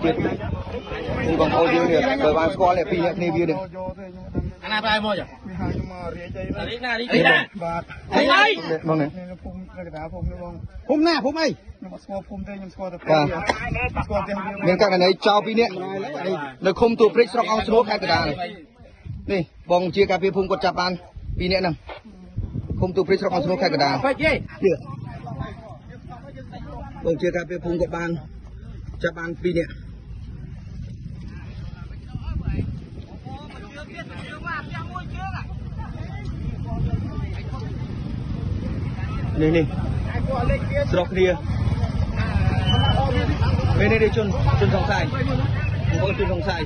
ទៀតនេះបងប្អូនយើងនេះបើបានស្គាល់នេះពីរអ្នកគ្នាវានេះអាណាបាយមកចាមានហើយមករៀបអីរៀបណារៀបណាបាទអីបងនេះភូមិកណ្ដាលភូមិនេះបងភូមិណាភូមិអីខ្ញុំស្គាល់ភូមិទេខ្ញុំស្គាល់តែផ្ទះស្គាល់តែមានករណីចោលពីរអ្នកនៅឃុំទួលព្រិចស្រុកអង្គស្នូលខេត្តកណ្ដាលនេះបងជាការពីភូមិគាត់ចាប់បានពីរអ្នកហ្នឹងឃុំទួលព្រិចស្រុកអង្គស្នូលខេត្តកណ្ដាលបងជាការពីភូមិគាត់បានចាប់បានពីរអ្នកនេះស្រុកគ្នានេះជនសង្ស័យបងជនសង្ស័យ